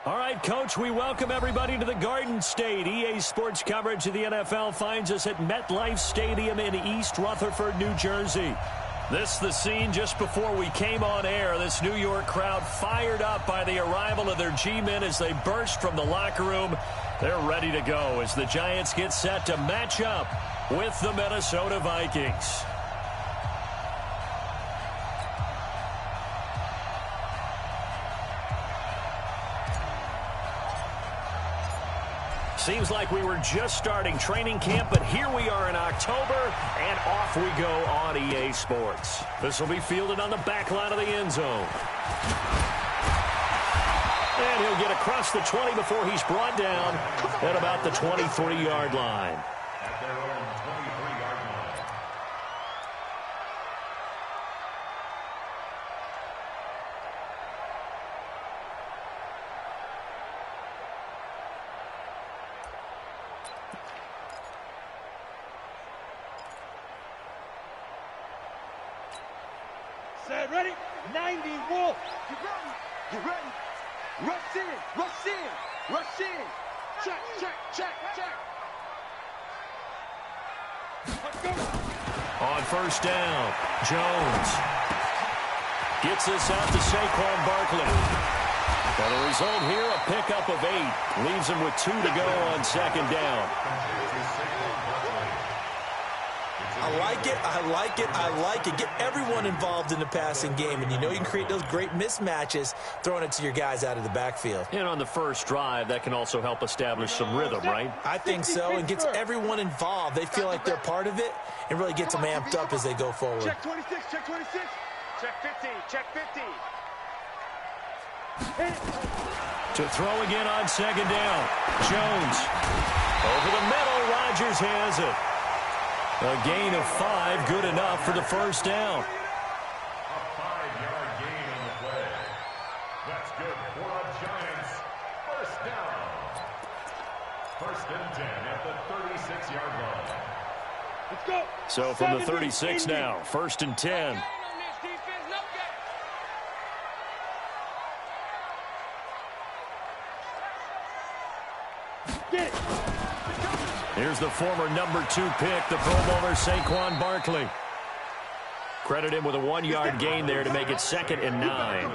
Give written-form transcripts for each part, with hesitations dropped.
All right, Coach, we welcome everybody to the Garden State. EA Sports coverage of the NFL finds us at MetLife Stadium in East Rutherford, New Jersey. This the scene just before we came on air. This New York crowd fired up by the arrival of their G-men as they burst from the locker room. They're ready to go as the Giants get set to match up with the Minnesota Vikings. Seems like we were just starting training camp, but here we are in October, and off we go on EA Sports. This will be fielded on the back line of the end zone. And he'll get across the 20 before he's brought down at about the 23-yard line. At their own 23-yard line. Set, ready? 90, Wolf. Get ready. Get ready. Rush in. Rush in. Rush in. Check, check, check, check. Let's go. On first down, Jones gets this out to Saquon Barkley. And the result here, a pickup of 8. Leaves him with 2 to go on second down. I like it, I like it, I like it. Get everyone involved in the passing game, and you know you can create those great mismatches throwing it to your guys out of the backfield. And on the first drive, that can also help establish some rhythm, right? I think so, and gets everyone involved. They feel like they're part of it and really gets them amped up as they go forward. Check 26, check 26. Check 50, check 50. To throw again on second down. Jones. Over the middle, Rodgers has it. A gain of 5, good enough for the first down. A 5-yard gain on the play. That's good for the Giants. First down. First and 10 at the 36-yard line. Let's go. So from the 36 now, first and 10. Get it. Here's the former number 2 pick, the Pro Bowler Saquon Barkley. Credit him with a 1-yard gain there to make it 2nd and 9.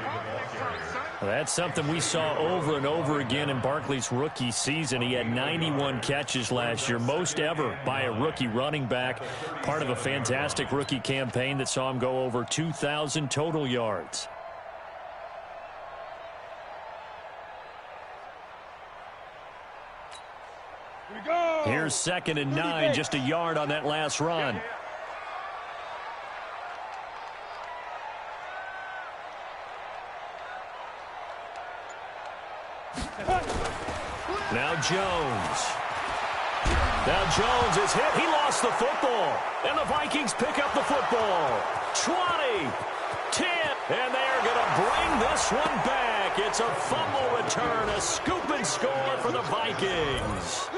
That's something we saw over and over again in Barkley's rookie season. He had 91 catches last year, most ever by a rookie running back. Part of a fantastic rookie campaign that saw him go over 2,000 total yards. Here's 2nd and 9, just a yard on that last run. Now Jones. Now Jones is hit. He lost the football. And the Vikings pick up the football. 20, 10, and they are going to bring this one back. It's a fumble return, a scoop and score for the Vikings.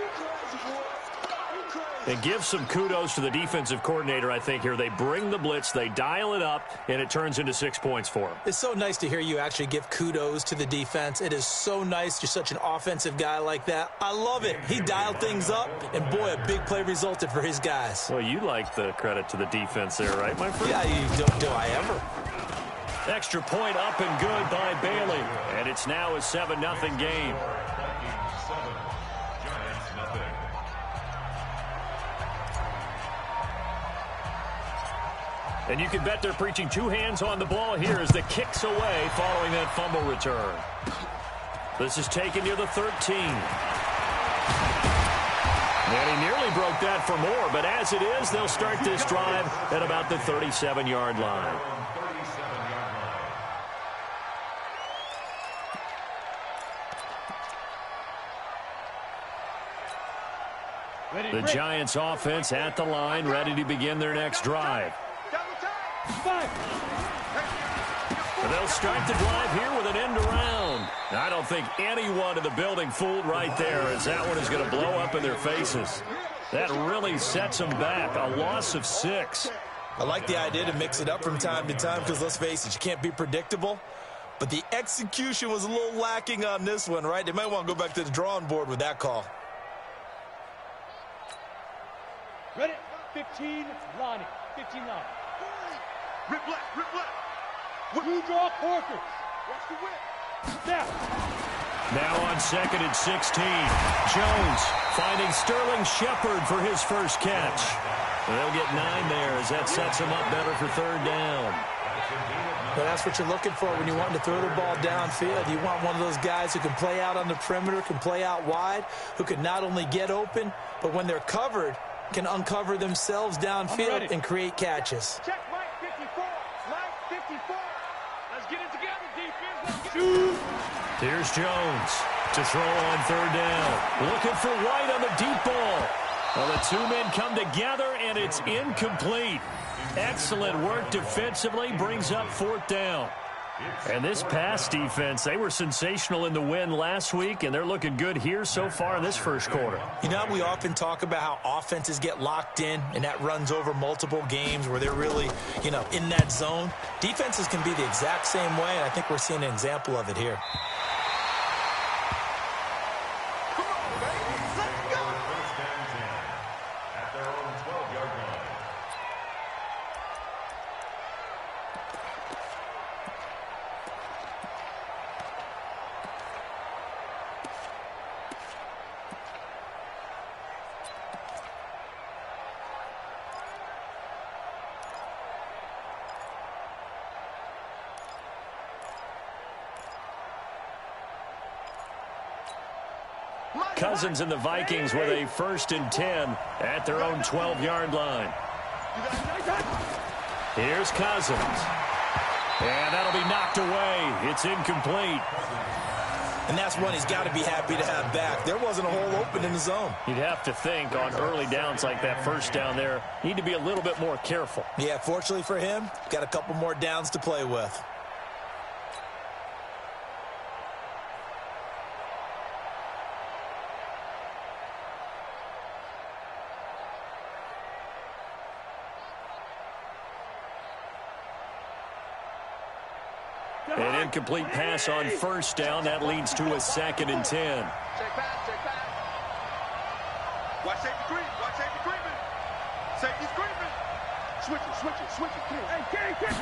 And give some kudos to the defensive coordinator, I think, here. They bring the blitz, they dial it up, and it turns into 6 points for them. It's so nice to hear you actually give kudos to the defense. It is so nice. You're such an offensive guy like that. I love it. He dialed things up, and boy, a big play resulted for his guys. Well, you like the credit to the defense there, right, my friend? Yeah, do I ever. Extra point up and good by Bailey. And it's now a 7-0 game. And you can bet they're preaching 2 hands on the ball here as the kick's away following that fumble return. This is taken near the 13. And he nearly broke that for more, but as it is, they'll start this drive at about the 37-yard line. The Giants offense at the line, ready to begin their next drive. And they'll start the drive here with an end around. I don't think anyone in the building fooled right there, as that one is going to blow up in their faces. That really sets them back. A loss of 6. I like the idea to mix it up from time to time because, let's face it, you can't be predictable. But the execution was a little lacking on this one, right? They might want to go back to the drawing board with that call. Ready? 15, Lonnie. 15, Lonnie. Rip left, rip left. Two draw quarters. Watch the whip. Now on 2nd and 16. Jones finding Sterling Shepard for his first catch. They'll get 9 there as that sets him up better for 3rd down. But that's what you're looking for when you want to throw the ball downfield. You want one of those guys who can play out on the perimeter, can play out wide, who can not only get open, but when they're covered, can uncover themselves downfield and create catches. Check Mike 54. Mike 54. Let's get it together, defense. Let's shoot. Here's Jones to throw on 3rd down. Looking for White on the deep ball. Well, the two men come together, and it's incomplete. Excellent work defensively, brings up 4th down. And this pass defense, they were sensational in the win last week, and they're looking good here so far in this first quarter. You know, we often talk about how offenses get locked in, and that runs over multiple games where they're really, you know, in that zone. Defenses can be the exact same way, and I think we're seeing an example of it here. Cousins and the Vikings with a 1st and 10 at their own 12-yard line. Here's Cousins. And that'll be knocked away. It's incomplete. And that's one he's got to be happy to have back. There wasn't a hole open in the zone. You'd have to think on early downs like that 1st down there, need to be a little bit more careful. Yeah, fortunately for him, got a couple more downs to play with. An incomplete pass on 1st down. That leads to a 2nd and 10. Check pass, check pass. Watch safety creep, watch safety creeping. Safety's creeping. Switch it. Come on. Hey, get.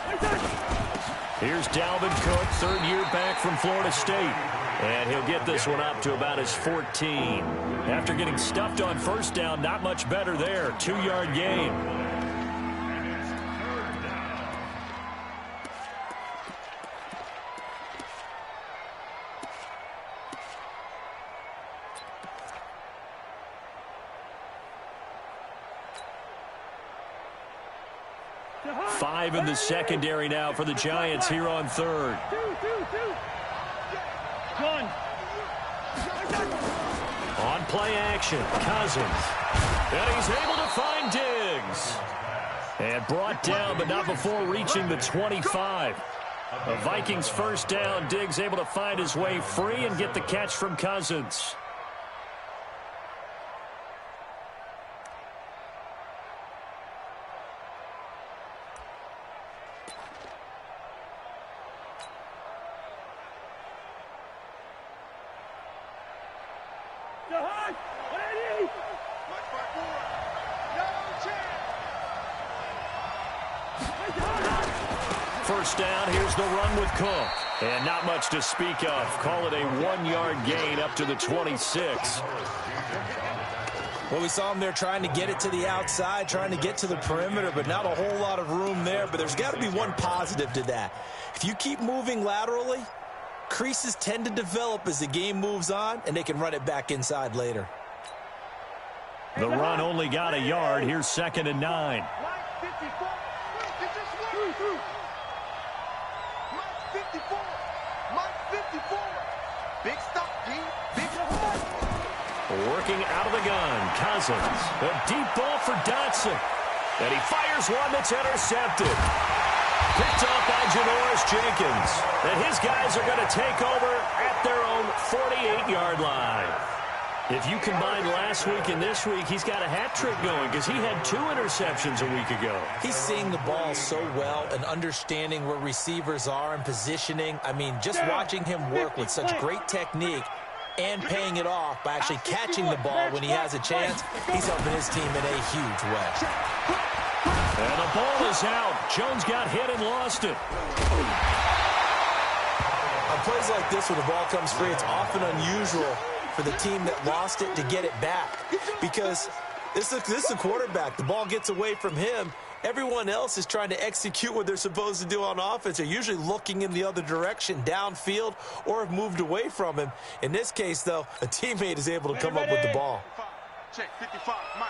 Here's Dalvin Cook, 3rd year back from Florida State. And he'll get this one up to about his 14. After getting stuffed on 1st down, not much better there. 2-yard gain. Five in the secondary now for the Giants here on 3rd. On play action, Cousins. And he's able to find Diggs. And brought down, but not before reaching the 25. The Vikings 1st down. Diggs able to find his way free and get the catch from Cousins. First down, here's the run with Cook. And not much to speak of. Call it a 1-yard gain up to the 26. Well, we saw him there trying to get it to the outside, trying to get to the perimeter, but not a whole lot of room there. But there's got to be one positive to that. If you keep moving laterally, creases tend to develop as the game moves on, and they can run it back inside later. The run only got a yard. Here's 2nd and 9. Big stop, G. Big Working out of the gun, Cousins. A deep ball for Dotson. And he fires one that's intercepted. Picked off by Janoris Jenkins. And his guys are going to take over at their own 48-yard line. If you combine last week and this week, he's got a hat trick going because he had 2 interceptions a week ago. He's seeing the ball so well and understanding where receivers are and positioning. I mean, just watching him work with such great technique and paying it off by actually catching the ball when he has a chance, he's helping his team in a huge way. And the ball is out. Jones got hit and lost it. On plays like this, when the ball comes free, it's often unusual for the team that lost it to get it back, because this is a quarterback. The ball gets away from him. Everyone else is trying to execute what they're supposed to do on offense. They're usually looking in the other direction, downfield, or have moved away from him. In this case, though, a teammate is able to come up with the ball. Check 55, Mike.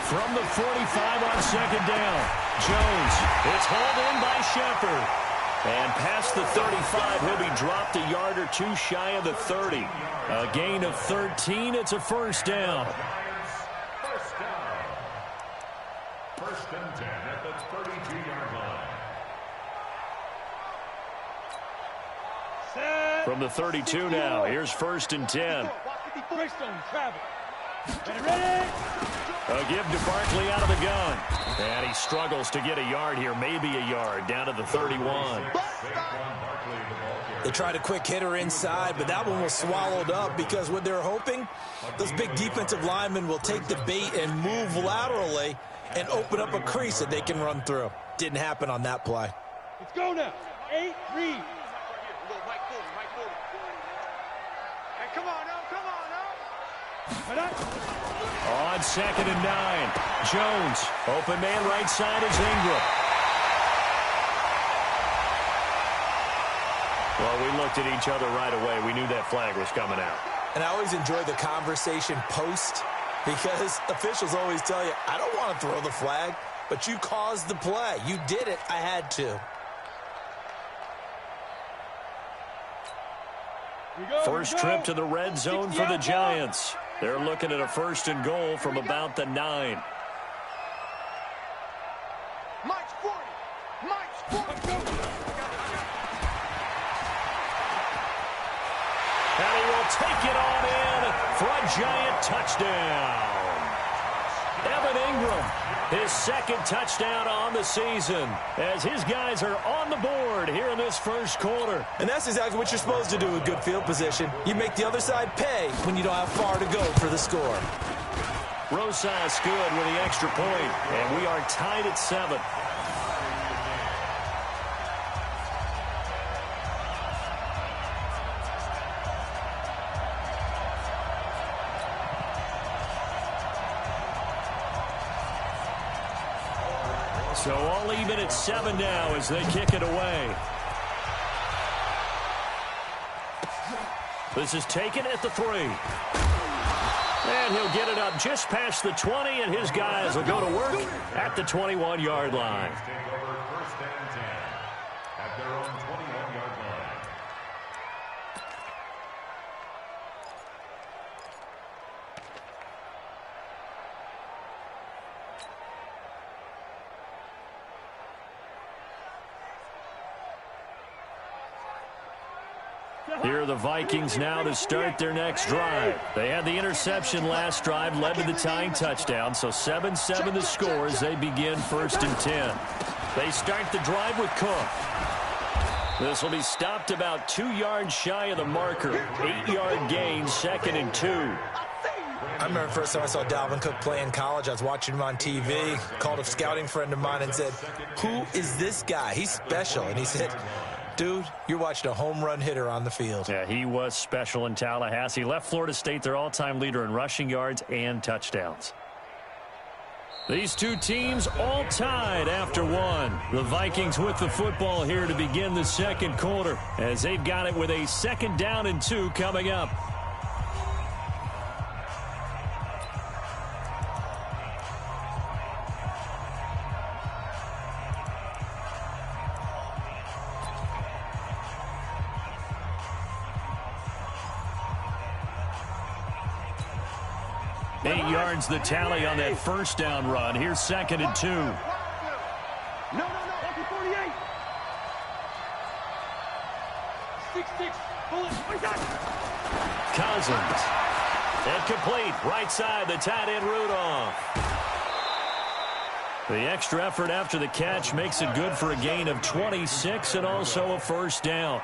From the 45 on second down, Jones. It's hauled in by Shepard. And past the 35, he'll be dropped a yard or 2 shy of the 30. A gain of 13. It's a first down. First down. First and 10 at the 32-yard line. From the 32 now, here's first and 10. A give to Barkley out of the gun. And he struggles to get a yard here, maybe a yard, down to the 31. They tried a quick hitter inside, but that one was swallowed up because what they're hoping, those big defensive linemen will take the bait and move laterally and open up a crease that they can run through. Didn't happen on that play. Let's go now. 8-3. Hey, come on now, come on now. On second and 9, Jones. Open man right side is Ingram. Well, we looked at each other right away. We knew that flag was coming out. And I always enjoy the conversation post, because officials always tell you, I don't want to throw the flag, but you caused the play. You did it. I had to. First trip to the red zone for the Giants. They're looking at a first and goal from about the 9. Mike's 40. Mike's 40. And he will take it on in for a Giant touchdown. Evan Ingram, his second touchdown on the season, as his guys are on the board here in this first quarter. And that's exactly what you're supposed to do with good field position. You make the other side pay when you don't have far to go for the score. Rosas good with the extra point, and we are tied at 7. So all even at 7 now as they kick it away. This is taken at the 3. And he'll get it up just past the 20, and his guys will go to work at the 21-yard line. Take over first and 10 at their own 21-yard line. Here are the Vikings now to start their next drive. They had the interception last drive, led to the tying touchdown, so 7-7 the score as they begin first and 10. They start the drive with Cook. This will be stopped about 2 yards shy of the marker. 8-yard gain, second and 2. I remember the first time I saw Dalvin Cook play in college. I was watching him on TV, called a scouting friend of mine and said, "Who is this guy? He's special." And he said, "Dude, you're watching a home run hitter on the field." Yeah, he was special in Tallahassee. Left Florida State their all-time leader in rushing yards and touchdowns. These two teams all tied after 1. The Vikings with the football here to begin the second quarter, as they've got it with a 2nd down and 2 coming up. Eight yards the tally on that first down run. Here's 2nd and 2. No, 48. 6-6. Cousins. Incomplete. Right side, the tight end Rudolph. The extra effort after the catch makes it good for a gain of 26 and also a first down.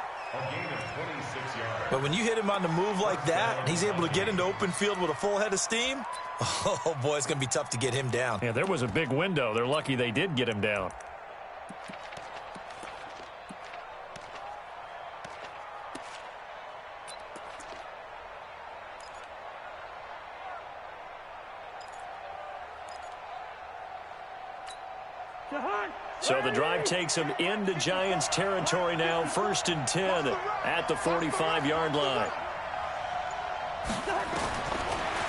But when you hit him on the move like that, and he's able to get into open field with a full head of steam, oh, boy, it's going to be tough to get him down. Yeah, there was a big window. They're lucky they did get him down. So the drive takes him into Giants territory now, 1st and 10 at the 45-yard line.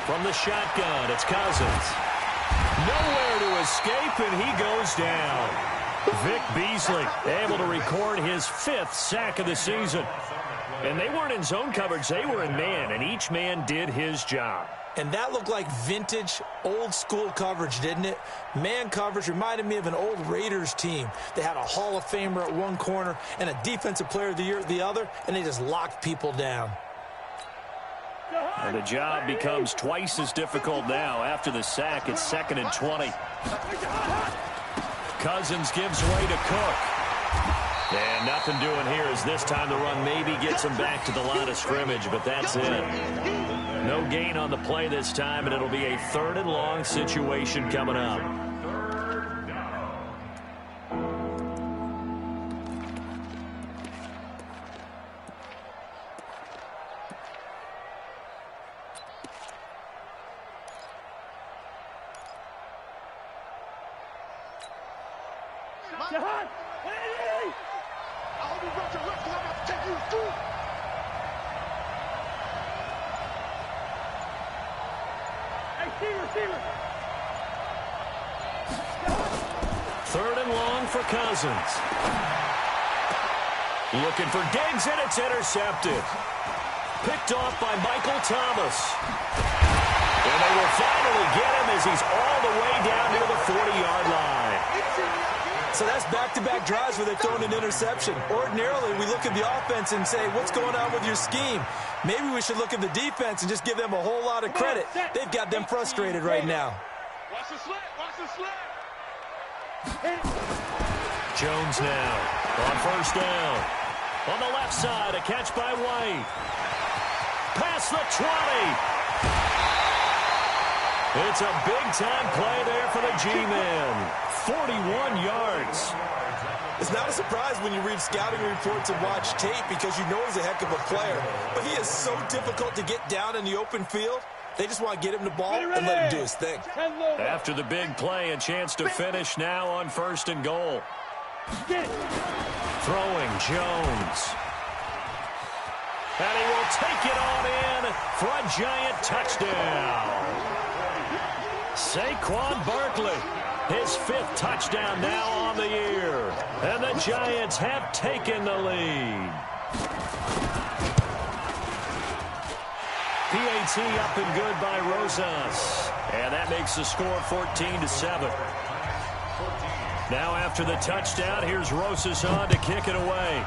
From the shotgun, it's Cousins. Nowhere to escape, and he goes down. Vic Beasley able to record his 5th sack of the season. And they weren't in zone coverage, they were in man, and each man did his job. And that looked like vintage, old-school coverage, didn't it? Man coverage reminded me of an old Raiders team. They had a Hall of Famer at one corner and a Defensive Player of the Year at the other, and they just locked people down. And the job becomes twice as difficult now. After the sack, it's 2nd and 20. Cousins gives way to Cook. And nothing doing here as this time the run maybe gets him back to the line of scrimmage, but that's it. No gain on the play this time, and it'll be a 3rd and long situation coming up. Third and long for Cousins. Looking for Diggs, and it's intercepted. Picked off by Michael Thomas. And they will finally get him as he's all the way down near the 40-yard line. So that's back-to-back drives where they've thrown an interception. Ordinarily, we look at the offense and say, what's going on with your scheme? Maybe we should look at the defense and just give them a whole lot of credit. They've got them frustrated right now. Watch the slant. Watch the slant. Jones now on 1st down. On the left side, a catch by White. Past the 20. It's a big-time play there for the G-men. 41 yards. It's not a surprise when you read scouting reports and watch tape because you know he's a heck of a player. But he is so difficult to get down in the open field. They just want to get him the ball and let him do his thing. After the big play, a chance to finish now on 1st and goal. Throwing Jones. And he will take it on in for a Giant touchdown. Saquon Barkley, his 5th touchdown now on the year. And the Giants have taken the lead. PAT up and good by Rosas. And that makes the score 14-7. Now after the touchdown, here's Rosas on to kick it away.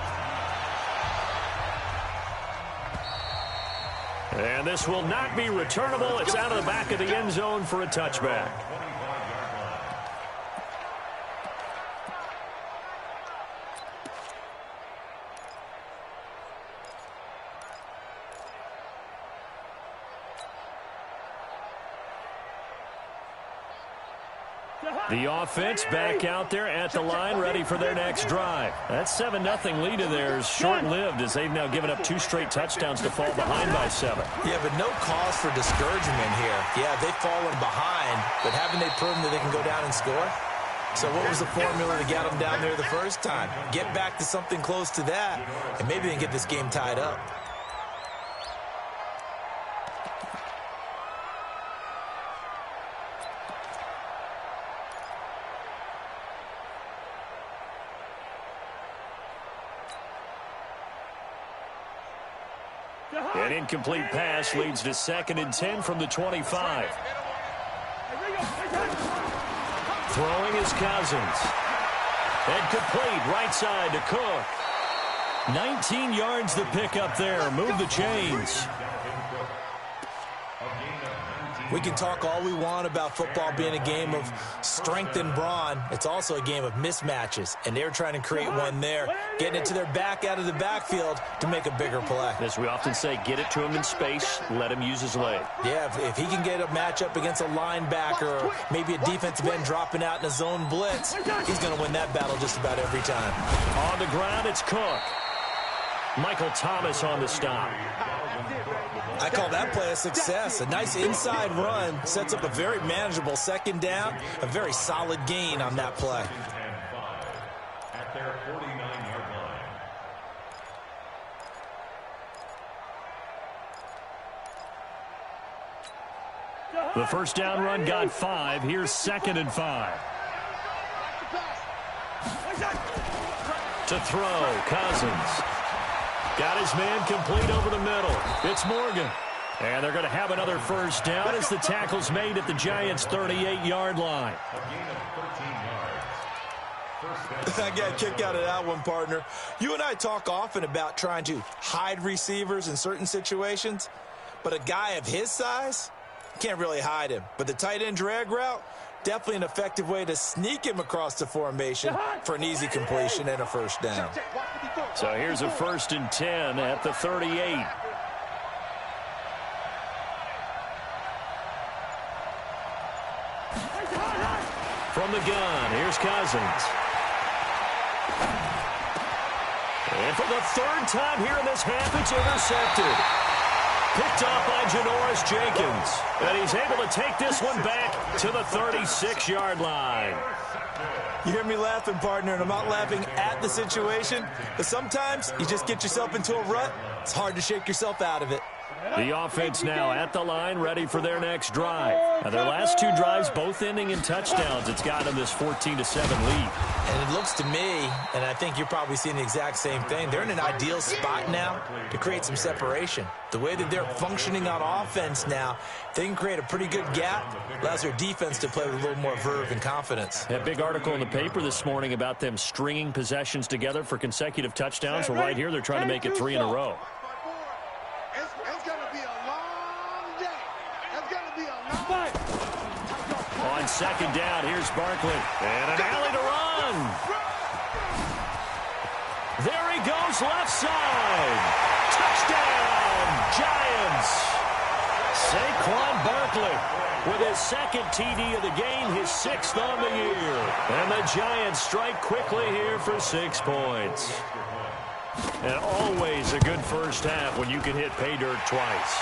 And this will not be returnable. It's out of the back of the end zone for a touchback. The offense back out there at the line, ready for their next drive. That 7-0 lead of theirs short-lived as they've now given up 2 straight touchdowns to fall behind by 7. Yeah, but no cause for discouragement here. Yeah, they've fallen behind, but haven't they proven that they can go down and score? So what was the formula to get them down there the first time? Get back to something close to that, and maybe they can get this game tied up. An incomplete pass leads to 2nd and 10 from the 25. Throwing is Cousins. And complete right side to Cook. 19 yards to pick up there. Move the chains. We can talk all we want about football being a game of strength and brawn. It's also a game of mismatches, and they're trying to create one there, getting it to their back out of the backfield to make a bigger play. As we often say, get it to him in space, let him use his leg. Yeah, if he can get a matchup against a linebacker or maybe a defensive end dropping out in a zone blitz, he's going to win that battle just about every time. On the ground, it's Cook. Michael Thomas on the stop. I call that play a success. A nice inside run sets up a very manageable second down, a very solid gain on that play. At their 49-yard line. The first down run got 5. Here's 2nd and 5. To throw, Cousins. Got his man complete over the middle. It's Morgan. And they're going to have another first down as the tackle's made at the Giants' 38-yard line. A gain of 13 yards. I got a kick out of that one, partner. You and I talk often about trying to hide receivers in certain situations, but a guy of his size, can't really hide him. But the tight end drag route, definitely an effective way to sneak him across the formation for an easy completion and a first down. So here's a 1st and 10 at the 38. From the gun, here's Cousins. And for the 3rd time here in this half, it's intercepted. Picked off by Janoris Jenkins. And he's able to take this one back to the 36-yard line. You hear me laughing, partner, and I'm not laughing at the situation, but sometimes you just get yourself into a rut. It's hard to shake yourself out of it. The offense now at the line, ready for their next drive. Now, their last 2 drives, both ending in touchdowns. It's got them this 14-7 lead. And it looks to me, and I think you're probably seeing the exact same thing, they're in an ideal spot now to create some separation. The way that they're functioning on offense now, they can create a pretty good gap, allows their defense to play with a little more verve and confidence. That big article in the paper this morning about them stringing possessions together for consecutive touchdowns. Well, right here, they're trying to make it 3 in a row. It's going to be a long day. It's going to be a long day. On 2nd down, here's Barkley. And an alley to run. There he goes, left side. Touchdown, Giants. Saquon Barkley with his 2nd TD of the game, his 6th on the year. And the Giants strike quickly here for 6 points. And always a good first half when you can hit pay dirt twice.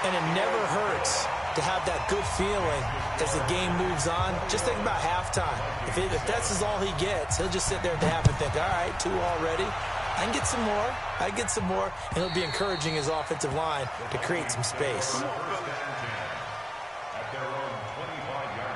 And it never hurts to have that good feeling as the game moves on. Just think about halftime. If that's all he gets, he'll just sit there at the half and think, all right, 2 already. I can get some more. I can get some more. And he'll be encouraging his offensive line to create some space. At their own 25-yard line.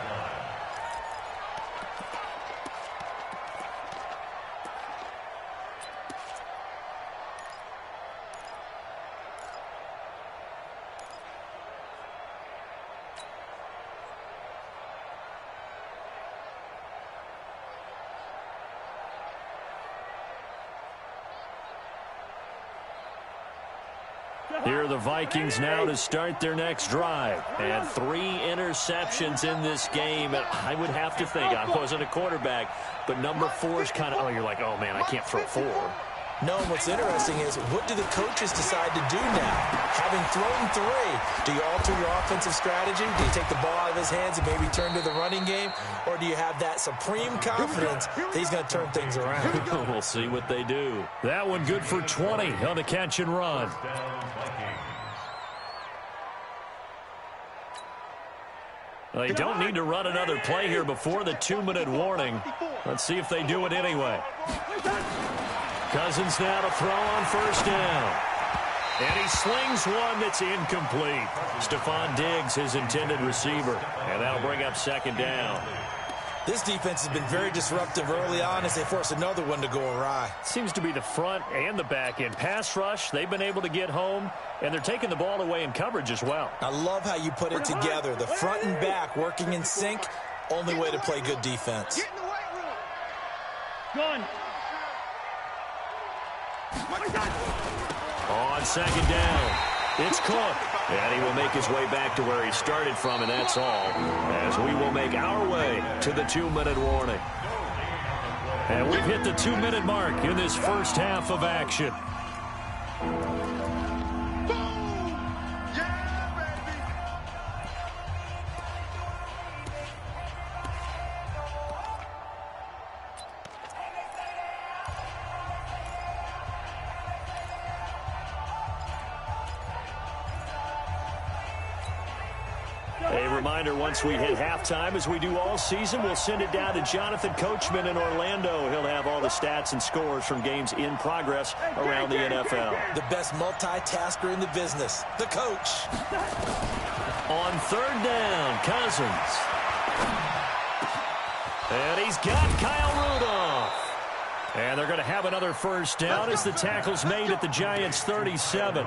Here are the Vikings now to start their next drive. And 3 interceptions in this game. And I would have to think, I wasn't a quarterback, but number 4 is kind of, you're like, oh, man, I can't throw 4. No, and what's interesting is, what do the coaches decide to do now? Having thrown 3, do you alter your offensive strategy? Do you take the ball out of his hands and maybe turn to the running game? Or do you have that supreme confidence that he's going to turn things around? We'll see what they do. That one good for 20 on the catch and run. They don't need to run another play here before the 2-minute warning. Let's see if they do it anyway. Cousins now to throw on first down. And he slings one that's incomplete. Stephon Diggs, his intended receiver. And that'll bring up 2nd down. This defense has been very disruptive early on as they force another one to go awry. Seems to be the front and the back end. Pass rush, they've been able to get home, and they're taking the ball away in coverage as well. I love how you put it together. The front and back working in sync, only way to play good defense. Get in the weight room. Gun. On second down, it's Cook. And he will make his way back to where he started from, and that's all, as we will make our way to the 2-minute warning. And we've hit the 2-minute mark in this first half of action. A reminder, once we hit halftime, as we do all season, we'll send it down to Jonathan Coachman in Orlando. He'll have all the stats and scores from games in progress around the NFL. The best multitasker in the business, the coach. On third down, Cousins. And he's got Kyle Rudolph. And they're going to have another first down as the tackle's made at the Giants' 37.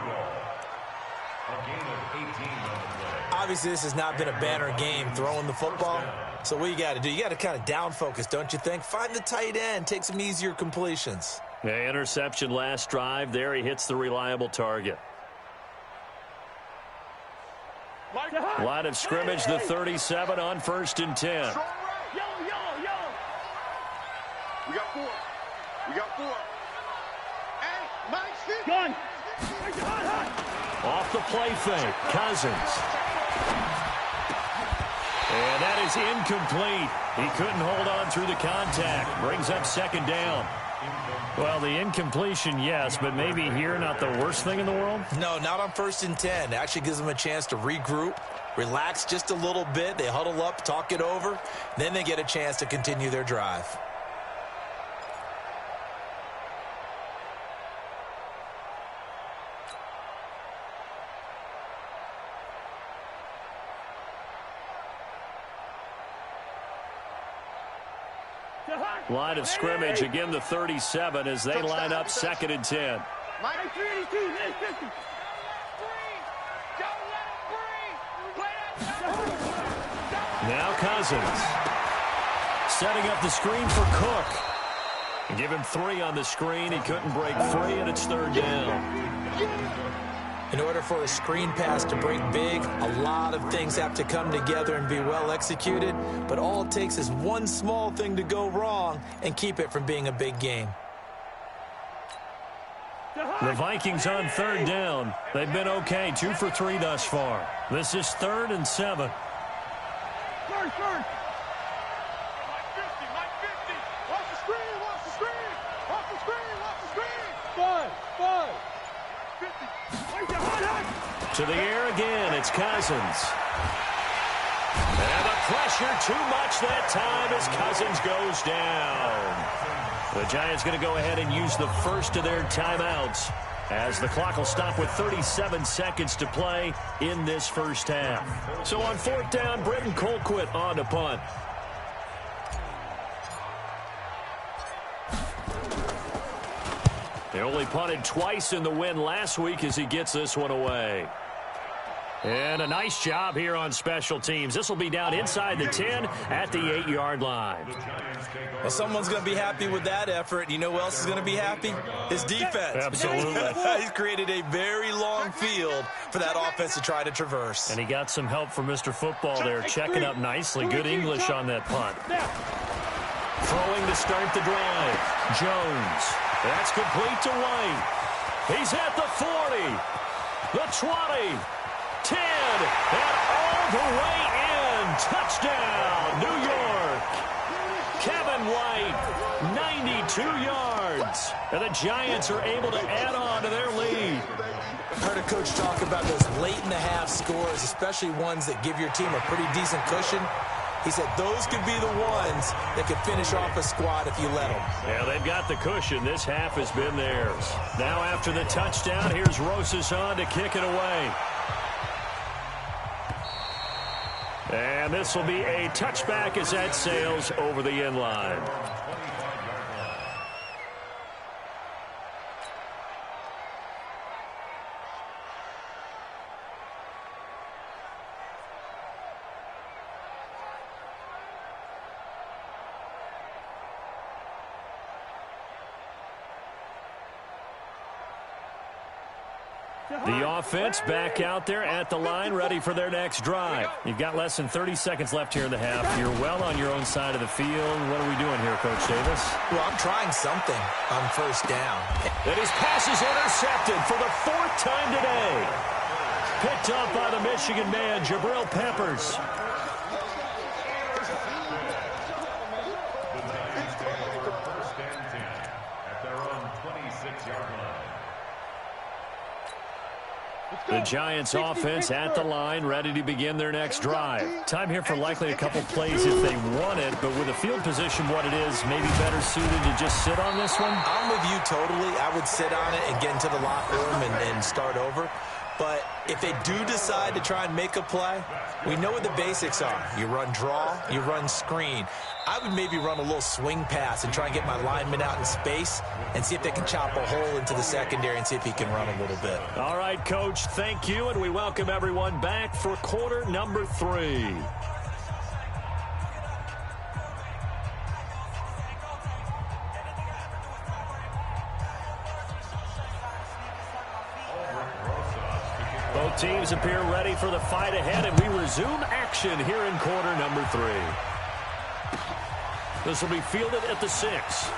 Obviously, this has not been a banner game throwing the football. So what you got to do, you got to kind of down focus, don't you think? Find the tight end, take some easier completions. The interception last drive. There he hits the reliable target. Line of scrimmage, the 37 on 1st and 10. We got 4. We got 4. Hey, Mike, sit. Gun. Off the play fake, Cousins. And that is incomplete. He couldn't hold on through the contact. Brings up second down. Well, the incompletion, yes, but maybe here not the worst thing in the world? No, not on 1st and 10. It actually gives them a chance to regroup, relax just a little bit. They huddle up, talk it over. Then they get a chance to continue their drive. Line of scrimmage, again the 37 as they line up 2nd and 10. Now Cousins. Setting up the screen for Cook. Give him 3 on the screen. He couldn't break free, and it's 3rd down. In order for a screen pass to break big, a lot of things have to come together and be well executed, but all it takes is one small thing to go wrong and keep it from being a big game. The Vikings on 3rd down. They've been okay, 2 for 3 thus far. This is 3rd and 7. First. Mike 50, Mike 50. Watch the screen, watch the screen. Watch the screen, watch the screen. 5. 50. To the air again, it's Cousins. And the pressure too much that time as Cousins goes down. The Giants going to go ahead and use the first of their timeouts as the clock will stop with 37 seconds to play in this first half. So on 4th down, Britton Colquitt on to punt. They only punted twice in the win last week as he gets this one away. And a nice job here on special teams. This will be down inside the 10 at the 8-yard line. Well, someone's going to be happy with that effort. You know who else is going to be happy? His defense. Absolutely. He's created a very long field for that offense to try to traverse. And he got some help from Mr. Football there, checking up nicely. Good English on that punt. Throwing to start the drive. Jones. That's complete to White. He's at the 40, the 20, 10, and all the way in. Touchdown, New York. Kevin White, 92 yards. And the Giants are able to add on to their lead. I heard a coach talk about those late-in-the-half scores, especially ones that give your team a pretty decent cushion. He said those could be the ones that could finish off a squad if you let them. Yeah, they've got the cushion. This half has been theirs. Now after the touchdown, here's Rosas on to kick it away. And this will be a touchback as that sails over the end line. The offense back out there at the line, ready for their next drive. You've got less than 30 seconds left here in the half. You're well on your own side of the field. What are we doing here, Coach Davis? Well, I'm trying something on first down. And his pass is intercepted for the 4th time today. Picked up by the Michigan man, Jabril Peppers. The Giants offense at the line, ready to begin their next drive. Time here for likely a couple plays if they want it, but with the field position what it is, maybe better suited to just sit on this one? I'm with you totally. I would sit on it and get into the locker room and start over. But if they do decide to try and make a play, we know what the basics are. You run draw, you run screen. I would maybe run a little swing pass and try and get my lineman out in space and see if they can chop a hole into the secondary and see if he can run a little bit. All right, Coach, thank you, and we welcome everyone back for quarter number 3. Both teams appear ready for the fight ahead, and we resume action here in quarter number 3. This will be fielded at the 6.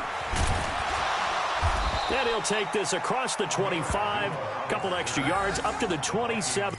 And he'll take this across the 25, couple extra yards up to the 27.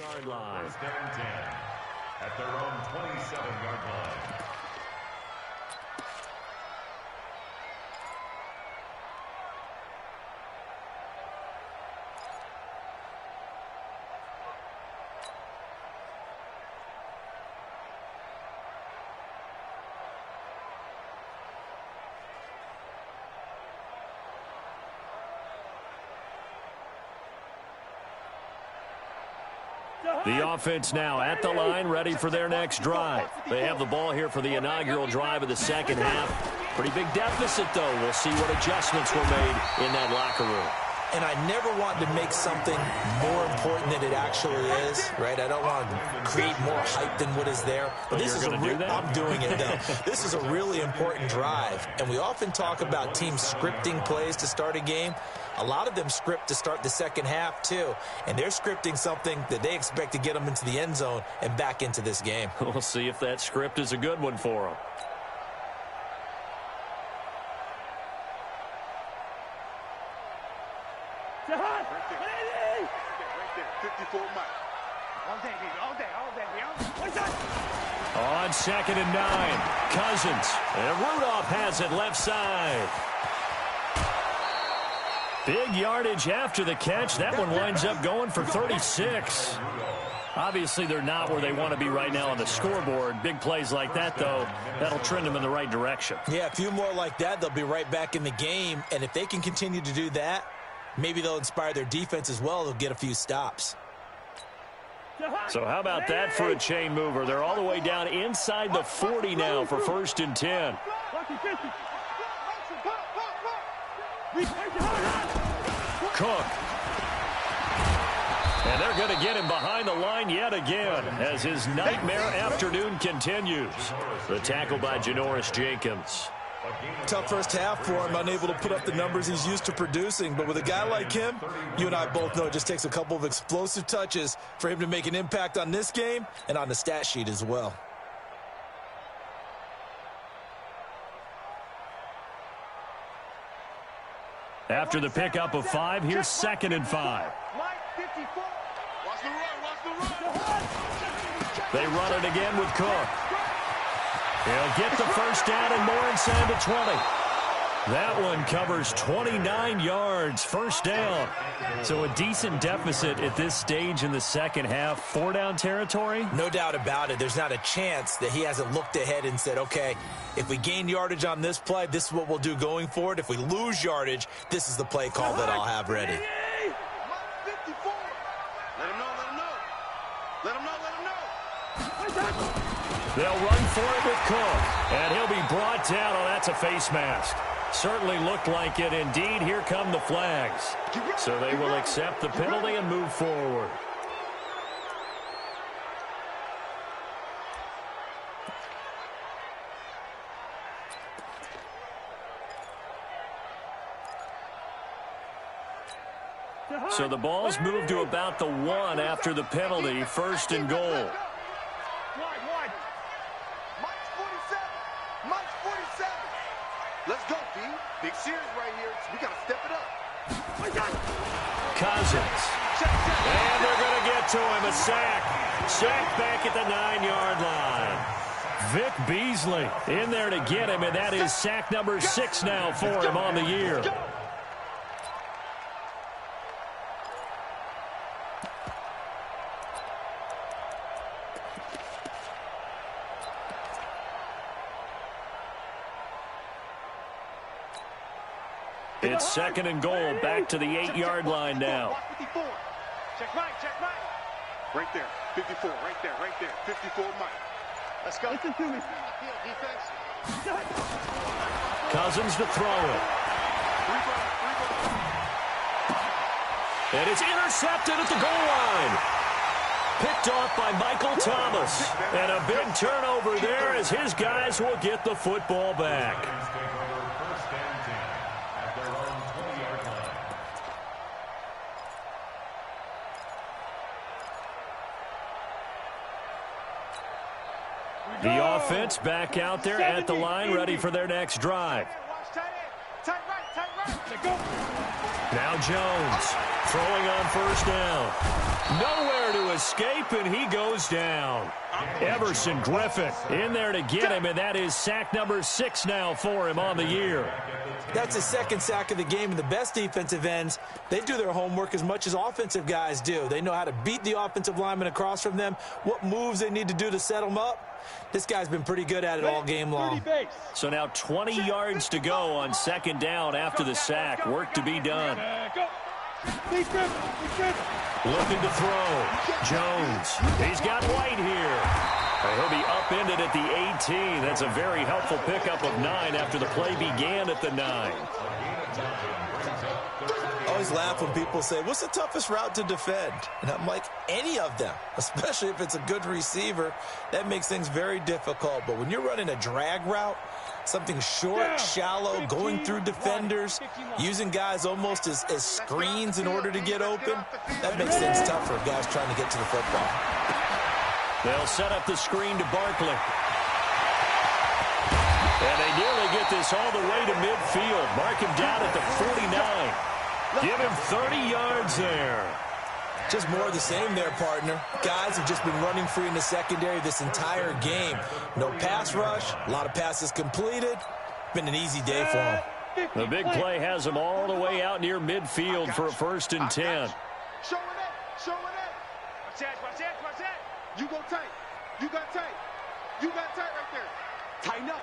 20-yard line. First and 10 at their own 27-yard line. The offense now at the line, ready for their next drive. They have the ball here for the inaugural drive of the second half. Pretty big deficit, though. We'll see what adjustments were made in that locker room. And I never want to make something more important than it actually is, right? I don't want to create more hype than what is there. But this is I'm doing it, though. This is a really important drive. And we often talk about teams scripting plays to start a game. A lot of them script to start the second half, too. And they're scripting something that they expect to get them into the end zone and back into this game. We'll see if that script is a good one for them. On 2nd and 9, Cousins. And Rudolph has it left side. Big yardage after the catch. That one winds up going for 36. Obviously, they're not where they want to be right now on the scoreboard. Big plays like that, though, that'll trend them in the right direction. Yeah, a few more like that, they'll be right back in the game. And if they can continue to do that, maybe they'll inspire their defense as well. They'll get a few stops. So how about that for a chain mover? They're all the way down inside the 40 now for 1st and 10. Cook. And they're going to get him behind the line yet again as his nightmare afternoon continues. The tackle by Janoris Jenkins. Tough first half for him, unable to put up the numbers he's used to producing. But with a guy like him, you and I both know it just takes a couple of explosive touches for him to make an impact on this game and on the stat sheet as well. After the pickup of 5, here's 2nd and 5. They run it again with Cook. He'll get the first down and more inside the 20. That one covers 29 yards, first down. So a decent deficit at this stage in the second half. 4-down territory? No doubt about it. There's not a chance that he hasn't looked ahead and said, okay, if we gain yardage on this play, this is what we'll do going forward. If we lose yardage, this is the play call that I'll have ready. Let him know, let him know. Let him know, let him know. They'll run for it with Cook. And he'll be brought down. Oh, that's a face mask. Certainly looked like it. Indeed, here come the flags. So they will accept the penalty and move forward. So the ball's moved to about the 1 after the penalty. 1st and goal. Let's go, D. Big series right here. We got to step it up. Cousins. And they're going to get to him. A sack. Sack back at the 9-yard line. Vic Beasley in there to get him, and that is sack number 6 now for him on the year. It's 2nd and goal, back to the 8-yard line now. Check right, check right. Right there, 54, right there, 54, Mike. Let's go. Listen to me. Defense. Cousins to throw it. And it's intercepted at the goal line. Picked off by Michael Thomas. And a big turnover there as his guys will get the football back. The offense back out there at the line, ready for their next drive. Tight right, tight right. Now Jones throwing on first down. Nowhere to escape, and he goes down. Everson Griffin in there to get him, and that is sack number 6 now for him on the year. That's his second sack of the game, and the best defensive ends, they do their homework as much as offensive guys do. They know how to beat the offensive lineman across from them, what moves they need to do to set them up. This guy's been pretty good at it all game long. So now 20 yards to go on second down after the sack. Work to be done. Looking to throw. Jones. He's got White here. He'll be upended at the 18. That's a very helpful pickup of 9 after the play began at the 9. I always laugh when people say, what's the toughest route to defend? And I'm like, any of them, especially if it's a good receiver. That makes things very difficult. But when you're running a drag route, something short, shallow, going through defenders, using guys almost as screens in order to get open, that makes things tough for guys trying to get to the football. They'll set up the screen to Barkley. And they nearly get this all the way to midfield. Mark him down at the 49. Give him 30 yards there. Just more of the same there, partner. Guys have just been running free in the secondary this entire game. No pass rush, a lot of passes completed. Been an easy day for them. The big play has them all the way out near midfield for a 1st and 10. Show it up. Watch that. You go tight. You got tight. You got tight right there. Tighten up.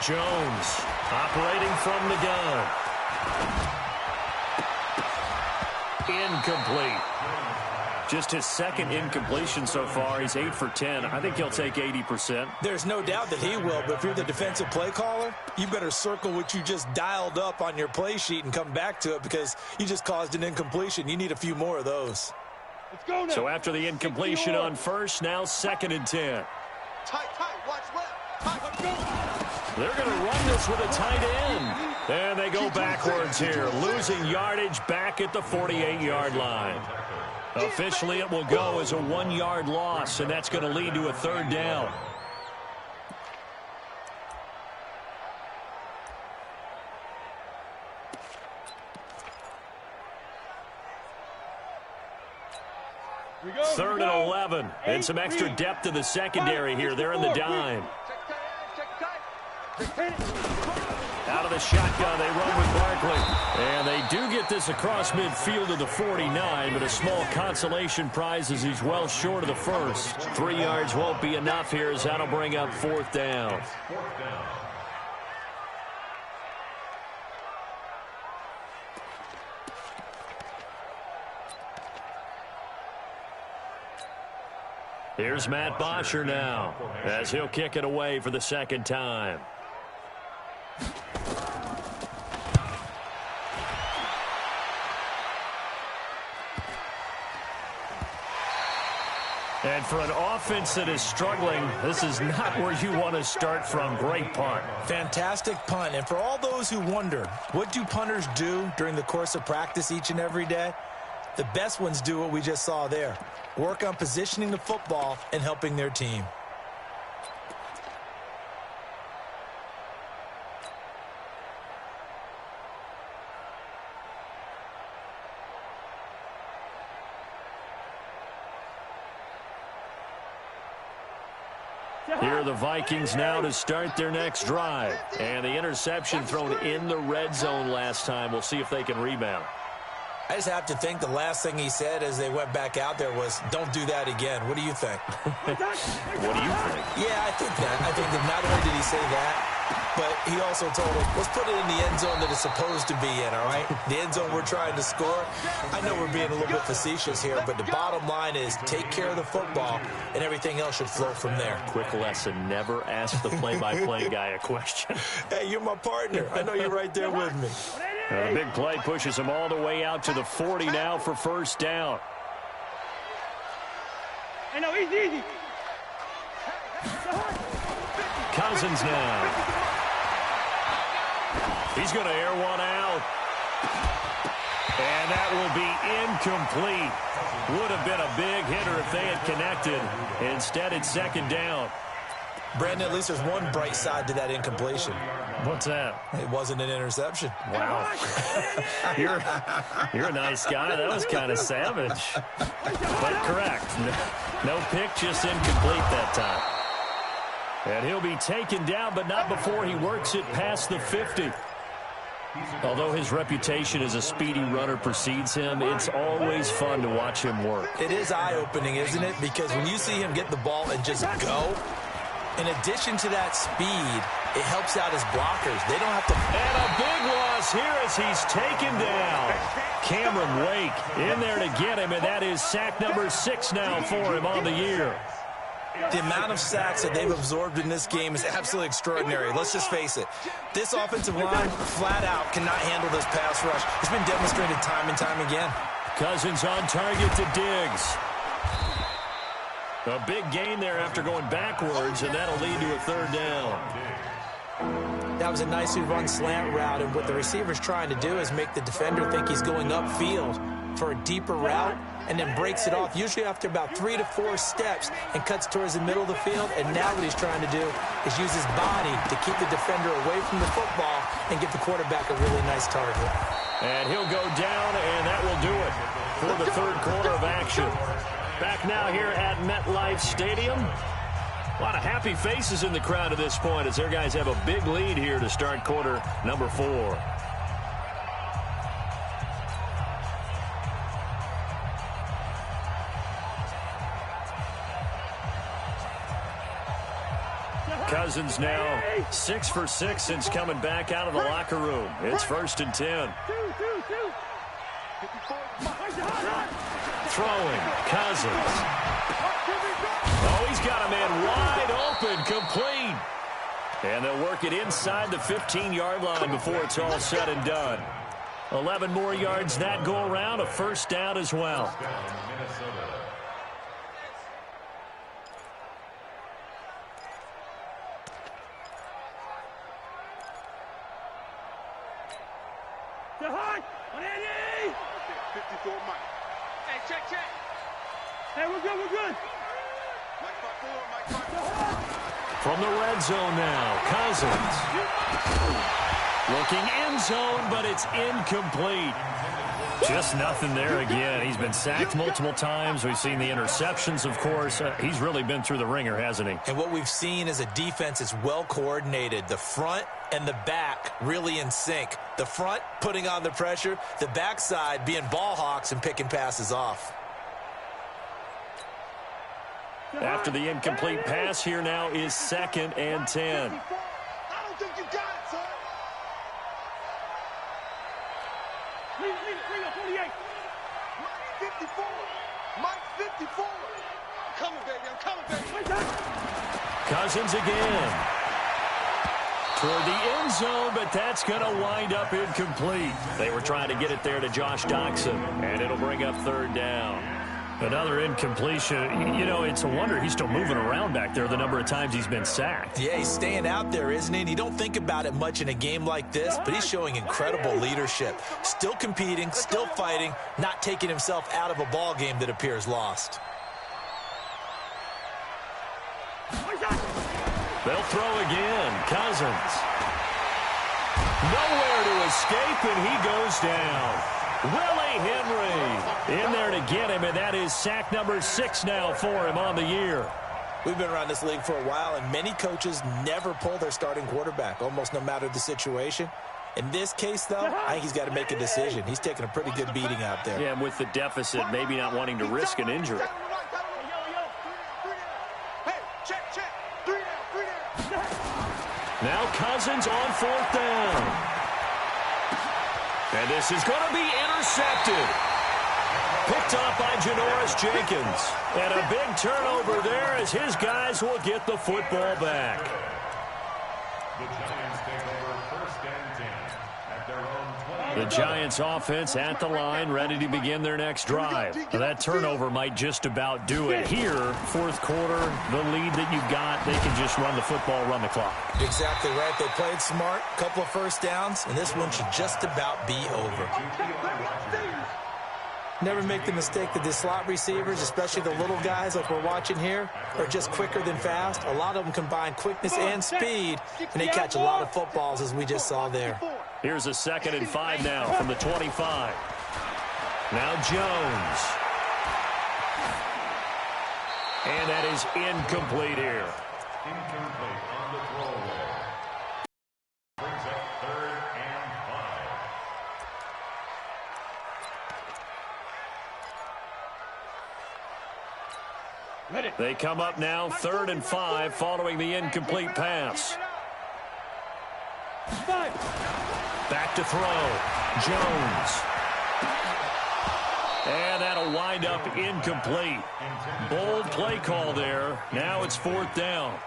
Jones operating from the gun. Incomplete. Just his second incompletion so far. He's 8 for 10. I think he'll take 80%. There's no doubt that he will, but if you're the defensive play caller, you better circle what you just dialed up on your play sheet and come back to it because you just caused an incompletion. You need a few more of those. Let's go now. So after the incompletion on first, now 2nd and 10. Tight. Watch left. Let's go. They're going to run this with a tight end. And they go backwards here, losing yardage back at the 48-yard line. Officially, it will go as a 1-yard loss, and that's going to lead to a 3rd down. Here we go. 3rd and 11. And some extra depth in the secondary here. They're in the dime. Out of the shotgun, they run with Barkley. And they do get this across midfield to the 49, but a small consolation prize as he's well short of the first. 3 yards won't be enough here as that'll bring up 4th down. Here's Matt Bosher now as he'll kick it away for the 2nd time. And for an offense that is struggling, this is not where you want to start from. Great punt. Fantastic punt. And for all those who wonder, what do punters do during the course of practice each and every day? The best ones do what we just saw there. Work on positioning the football and helping their team. Here are the Vikings now to start their next drive. And the interception thrown in the red zone last time. We'll see if they can rebound. I just have to think the last thing he said as they went back out there was, don't do that again. What do you think? What do you think? Yeah, I think that. I think that not only did he say that, but he also told him, let's put it in the end zone that it's supposed to be in, all right? The end zone we're trying to score. I know we're being a little bit facetious here, but the bottom line is take care of the football, and everything else should flow from there. Quick lesson, never ask the play-by-play guy a question. Hey, you're my partner. I know you're right there with me. The big play pushes him all the way out to the 40 now for 1st down. Hey, no, easy. Cousins now. He's going to air one out. And that will be incomplete. Would have been a big hitter if they had connected. Instead, it's 2nd down. Brandon, at least there's one bright side to that incompletion. What's that? It wasn't an interception. Wow. You're a nice guy. That was kind of savage. But correct. No pick, just incomplete that time. And he'll be taken down, but not before he works it past the 50. Although his reputation as a speedy runner precedes him, it's always fun to watch him work. It is eye-opening, isn't it? Because when you see him get the ball and just go, in addition to that speed, it helps out his blockers. They don't have to... And a big loss here as he's taken down. Cameron Wake in there to get him, and that is sack number 6 now for him on the year. The amount of sacks that they've absorbed in this game is absolutely extraordinary. Let's just face it. This offensive line, flat out, cannot handle this pass rush. It's been demonstrated time and time again. Cousins on target to Diggs. A big gain there after going backwards, and that'll lead to a 3rd down. That was a nicely run slant route, and what the receiver's trying to do is make the defender think he's going upfield for a deeper route, and then breaks it off, usually after about 3 to 4 steps, and cuts towards the middle of the field. And now what he's trying to do is use his body to keep the defender away from the football and give the quarterback a really nice target. And he'll go down, and that will do it for the 3rd quarter of action. Back now here at MetLife Stadium. A lot of happy faces in the crowd at this point as their guys have a big lead here to start quarter number 4. Cousins now 6 for 6 since coming back out of the locker room. It's 1st and 10. Throwing, Cousins. Oh, he's got a man wide open, complete. And they'll work it inside the 15-yard line before it's all said and done. 11 more yards that go around, a 1st down as well. From the red zone now, Cousins. Looking end zone, but it's incomplete. Just nothing there again. He's been sacked multiple times. We've seen the interceptions, of course. He's really been through the ringer, hasn't he? And what we've seen is a defense that's well coordinated. The front and the back really in sync. The front putting on the pressure, the backside being ball hawks and picking passes off. After the incomplete pass, here now is 2nd and 10. I don't think you got it, son. Bring up 48. Mike's 54. Mike's 54. I'm coming, baby. I'm coming, baby. Cousins again. Toward the end zone, but that's going to wind up incomplete. They were trying to get it there to Josh Doxson, and it'll bring up 3rd down. Another incompletion. You know, it's a wonder he's still moving around back there the number of times he's been sacked. Yeah, he's staying out there, isn't he? And you don't think about it much in a game like this, but he's showing incredible leadership. Still competing, still fighting, not taking himself out of a ball game that appears lost. They'll throw again. Cousins. Nowhere to escape, and he goes down. Willie Henry in there to get him, and that is sack number 6 now for him on the year. We've been around this league for a while, and many coaches never pull their starting quarterback, almost no matter the situation. In this case, though, I think he's got to make a decision. He's taking a pretty good beating out there. Yeah, and with the deficit, maybe not wanting to risk an injury. Now Cousins on 4th down. And this is going to be intercepted. Picked off by Janoris Jenkins. And a big turnover there as his guys will get the football back. The Giants take over 1st and 10 at their own 20. The Giants offense at the line, ready to begin their next drive. Now, that turnover might just about do it. Here, 4th quarter, the lead that you've got, they can just run the football, run the clock. Exactly right. They played smart, couple of 1st downs, and this one should just about be over. Never make the mistake that the slot receivers, especially the little guys like we're watching here, are just quicker than fast. A lot of them combine quickness and speed, and they catch a lot of footballs, as we just saw there. Here's a 2nd and 5 now from the 25. Now Jones. And that is incomplete here. Incomplete on the throwaway. Brings up 3rd and 5. Ready. They come up now 3rd and 5 following the incomplete pass. 5. Back to throw. Jones. And that'll wind up incomplete. Bold play call there. Now it's 4th down.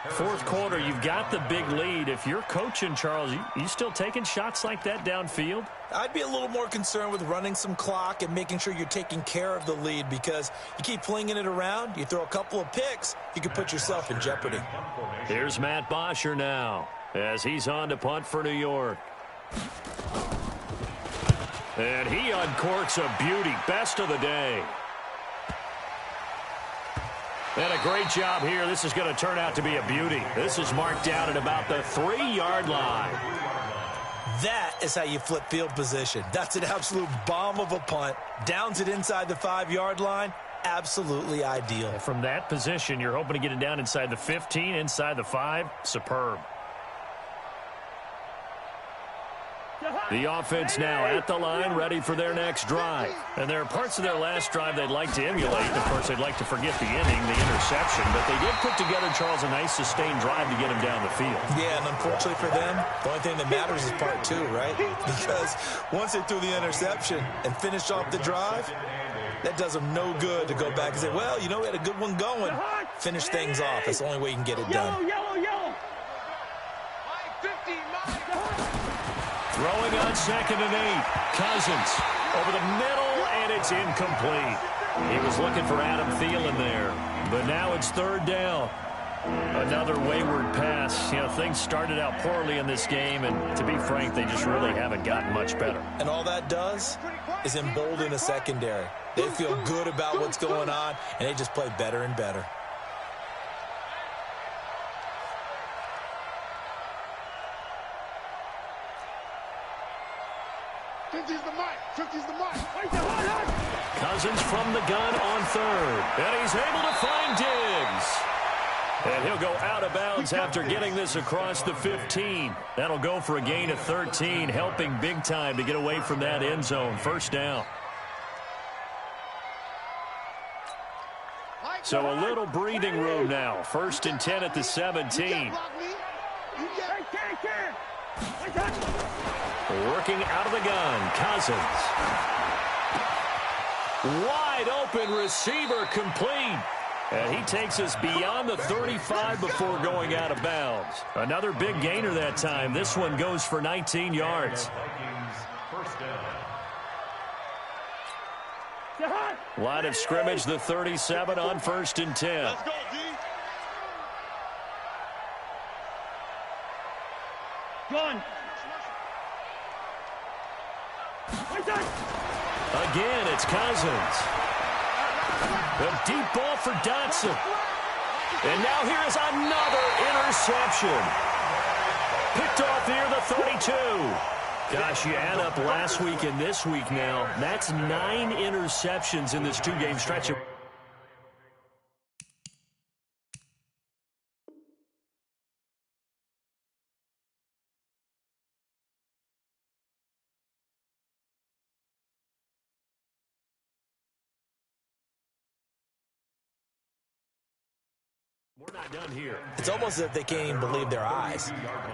4th quarter, you've got the big lead. If you're coaching, Charles, you still taking shots like that downfield? I'd be a little more concerned with running some clock and making sure you're taking care of the lead, because you keep flinging it around, you throw a couple of picks, you can put yourself in jeopardy. Here's Matt Bosher now as he's on to punt for New York. And he uncorks a beauty. Best of the day. And a great job here. This is going to turn out to be a beauty. This is marked down at about the 3-yard line. That is how you flip field position. That's an absolute bomb of a punt. Downs it inside the 5-yard line. Absolutely ideal. From that position, you're hoping to get it down inside the 15, inside the 5. Superb. The offense now at the line, ready for their next drive. And there are parts of their last drive they'd like to emulate. Of course, they'd like to forget the inning, the interception. But they did put together, Charles, a nice sustained drive to get him down the field. Yeah, and unfortunately for them, the only thing that matters is part 2, right? Because once they threw the interception and finished off the drive, that does them no good to go back and say, well, you know, we had a good one going. Finish things off. That's the only way you can get it done. Yellow. Throwing on 2nd and 8. Cousins over the middle, and it's incomplete. He was looking for Adam Thielen there, but now it's 3rd down. Another wayward pass. You know, things started out poorly in this game, and to be frank, they just really haven't gotten much better. And all that does is embolden a secondary. They feel good about what's going on, and they just play better and better. Cousins from the gun on 3rd. And he's able to find Diggs. And he'll go out of bounds after getting this across the 15. That'll go for a gain of 13, helping big time to get away from that end zone. 1st down. So a little breathing room now. 1st and 10 at the 17. Working out of the gun, Cousins. Wide open receiver complete. And he takes us beyond the 35 before going out of bounds. Another big gainer that time. This one goes for 19 yards. Line of scrimmage, the 37 on 1st and 10. Let's go, D. Gun. Again, it's Cousins. A deep ball for Dotson. And now here's another interception. Picked off near the 32. Gosh, you add up last week and this week now. That's 9 interceptions in this 2-game stretch. We're not done here. It's almost as if they can't even believe their eyes.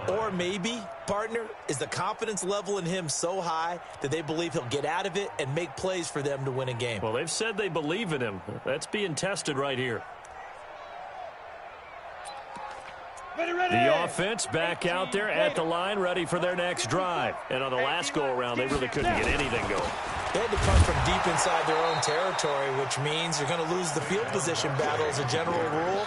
Or maybe, partner, is the confidence level in him so high that they believe he'll get out of it and make plays for them to win a game. Well, they've said they believe in him. That's being tested right here. Ready. The offense back out there at the line, ready for their next drive. And on the last go-around, they really couldn't get anything going. They had to punt from deep inside their own territory, which means you're going to lose the field position battle as a general rule.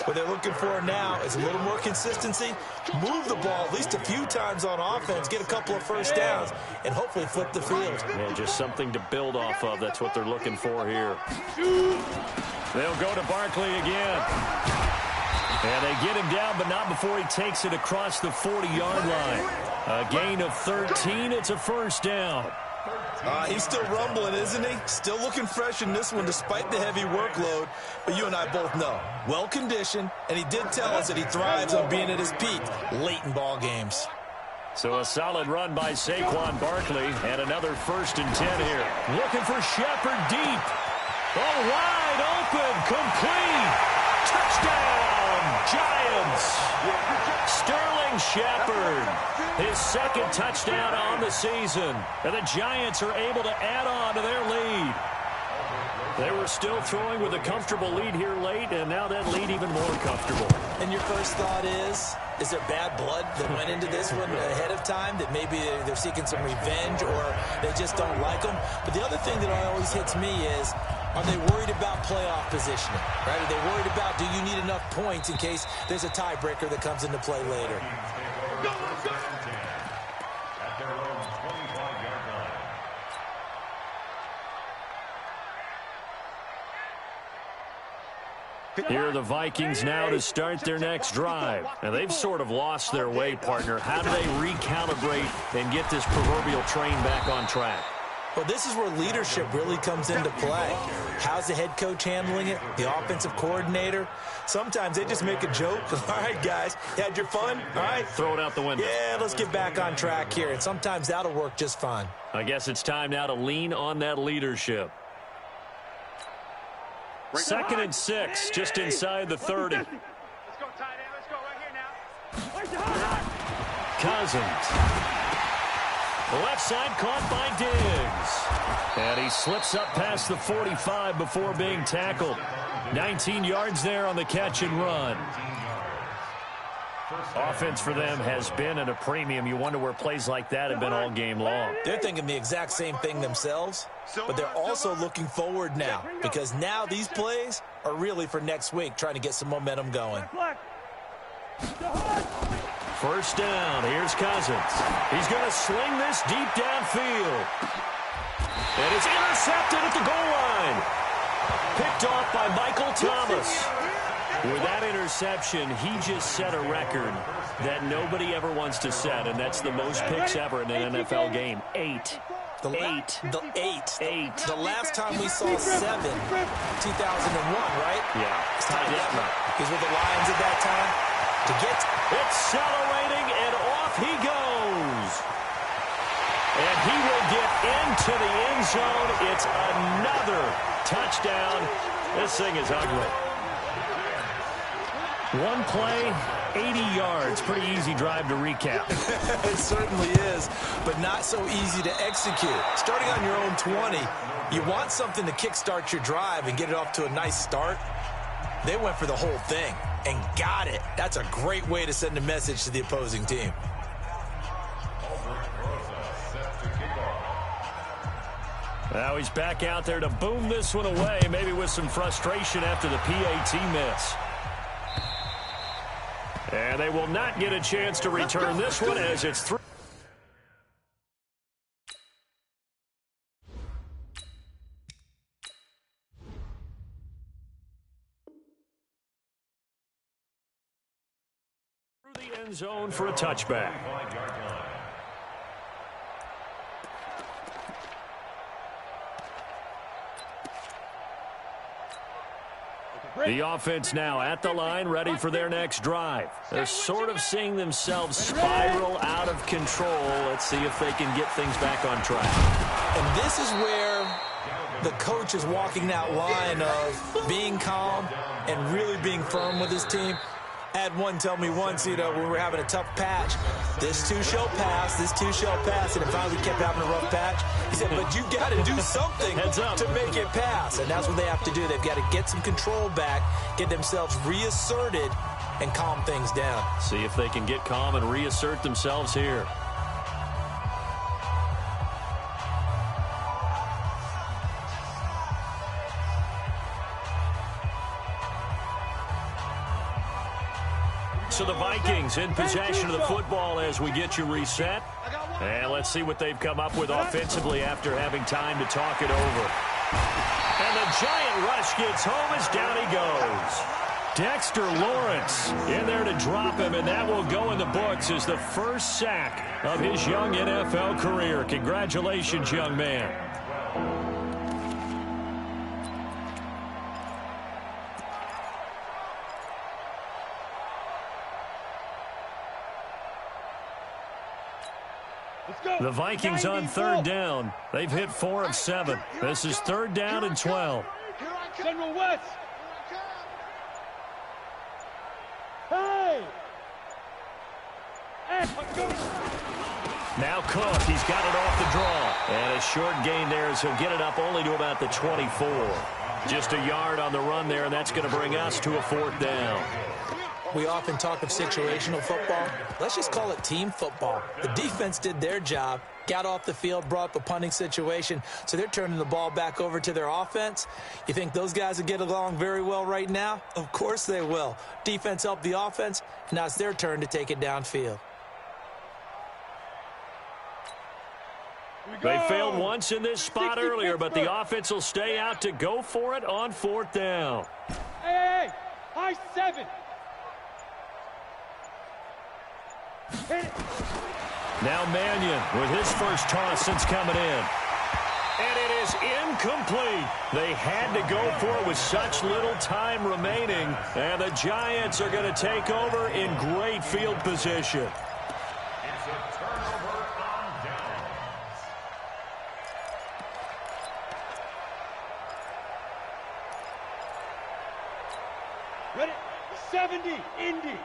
What they're looking for now is a little more consistency, move the ball at least a few times on offense, get a couple of first downs, and hopefully flip the field. Yeah, just something to build off of. That's what they're looking for here. They'll go to Barkley again. And they get him down, but not before he takes it across the 40-yard line. A gain of 13. It's a first down. He's still rumbling, isn't he? Still looking fresh in this one despite the heavy workload. But you and I both know, well-conditioned, and he did tell us that he thrives on being at his peak late in ball games. So a solid run by Saquon Barkley, and another 1st and 10 here. Looking for Shepard deep. Oh, wide open, complete. Touchdown, Giants. Sterling Shepard, his 2nd touchdown on the season. And the Giants are able to add on to their lead. They were still throwing with a comfortable lead here late, and now that lead even more comfortable. And your first thought is there bad blood that went into this one ahead of time, that maybe they're seeking some revenge or they just don't like them? But the other thing that always hits me is, are they worried about playoff positioning? Right? Are they worried about, do you need enough points in case there's a tiebreaker that comes into play later? At their own 25-yard line. Here are the Vikings now to start their next drive. And they've sort of lost their way, partner. How do they recalibrate and get this proverbial train back on track? Well, this is where leadership really comes into play. How's the head coach handling it? The offensive coordinator? Sometimes they just make a joke. All right, guys, you had your fun? All right. Throw it out the window. Yeah, let's get back on track here. And sometimes that'll work just fine. I guess it's time now to lean on that leadership. 2nd and 6, just inside the 30. Let's go, tight end. Let's go right here now. Cousins. Left side caught by Diggs. And he slips up past the 45 before being tackled. 19 yards there on the catch and run. Offense for them has been at a premium. You wonder where plays like that have been all game long. They're thinking the exact same thing themselves, but they're also looking forward now, because now these plays are really for next week, trying to get some momentum going. First down. Here's Cousins. He's going to sling this deep downfield. And it's intercepted at the goal line. Picked off by Michael Thomas. With that interception, he just set a record that nobody ever wants to set, and that's the most picks ever in an NFL game. 8. The last time we saw 7, 2001, right? Yeah. Ty Detmer. He's with the Lions at that time. To get accelerating, and off he goes. And he will get into the end zone. It's another touchdown. This thing is ugly. One play, 80 yards. Pretty easy drive to recap. It certainly is, but not so easy to execute. Starting on your own 20, you want something to kickstart your drive and get it off to a nice start. They went for the whole thing and got it. That's a great way to send a message to the opposing team. Now he's back out there to boom this one away, maybe with some frustration after the PAT miss. And they will not get a chance to return this one as it's through. Through the end zone for a touchback. The offense now at the line, ready for their next drive. They're sort of seeing themselves spiral out of control. Let's see if they can get things back on track. And this is where the coach is walking that line of being calm and really being firm with his team. I had one tell me once, when we were having a tough patch, this too shall pass, this too shall pass, and finally we kept having a rough patch. He said, but you got to do something to make it pass, and that's what they have to do. They've got to get some control back, get themselves reasserted, and calm things down. See if they can get calm and reassert themselves here. So the Vikings in possession of the football as we get you reset. And let's see what they've come up with offensively after having time to talk it over. And the giant rush gets home as down he goes. Dexter Lawrence in there to drop him, and that will go in the books as the first sack of his young NFL career. Congratulations, young man. The Vikings on third down. They've hit 4 of 7. This is third down and 12. General West. Hey! Now Cook, he's got it off the draw. And a short gain there as he'll get it up only to about the 24. Just a yard on the run there, and that's going to bring us to a fourth down. We often talk of situational football. Let's just call it team football. The defense did their job, got off the field, brought up a punting situation, so they're turning the ball back over to their offense. You think those guys will get along very well right now? Of course they will. Defense helped the offense. Now it's their turn to take it downfield. They failed once in this spot earlier, but the offense will stay out to go for it on fourth down. Hey! High 7! Now Mannion with his first toss since coming in. And it is incomplete. They had to go for it with such little time remaining. And the Giants are going to take over in great field position. It's a turnover on downs. Ready? 70, Indy.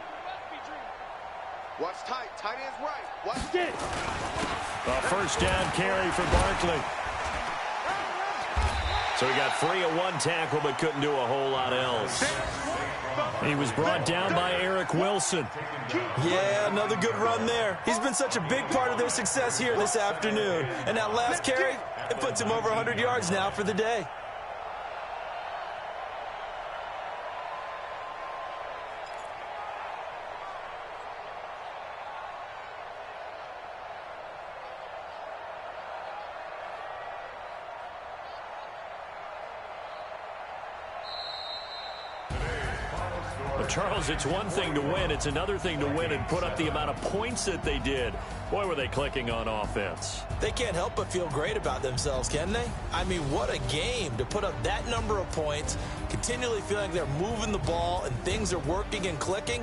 Watch tight. Tight end's right. Watch Get it. A first down carry for Barkley. So he got free of one tackle but couldn't do a whole lot else. He was brought down by Eric Wilson. Yeah, another good run there. He's been such a big part of their success here this afternoon. And that last carry, it puts him over 100 yards now for the day. Charles, it's one thing to win. It's another thing to win and put up the amount of points that they did. Boy, were they clicking on offense. They can't help but feel great about themselves, can they? I mean, what a game to put up that number of points, continually feeling like they're moving the ball and things are working and clicking.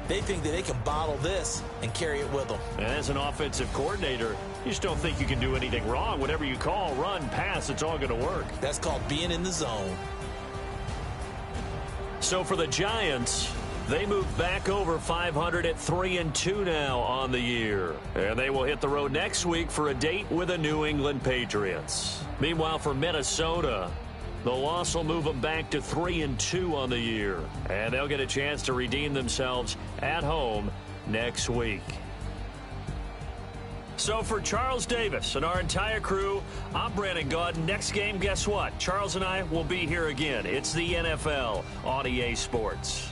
They think that they can bottle this and carry it with them. And as an offensive coordinator, you just don't think you can do anything wrong. Whatever you call, run, pass, it's all going to work. That's called being in the zone. So for the Giants, they move back over 500 at 3-2 now on the year. And they will hit the road next week for a date with the New England Patriots. Meanwhile, for Minnesota, the loss will move them back to 3-2 on the year. And they'll get a chance to redeem themselves at home next week. So for Charles Davis and our entire crew, I'm Brandon Gaud. Next game, guess what? Charles and I will be here again. It's the NFL on EA Sports.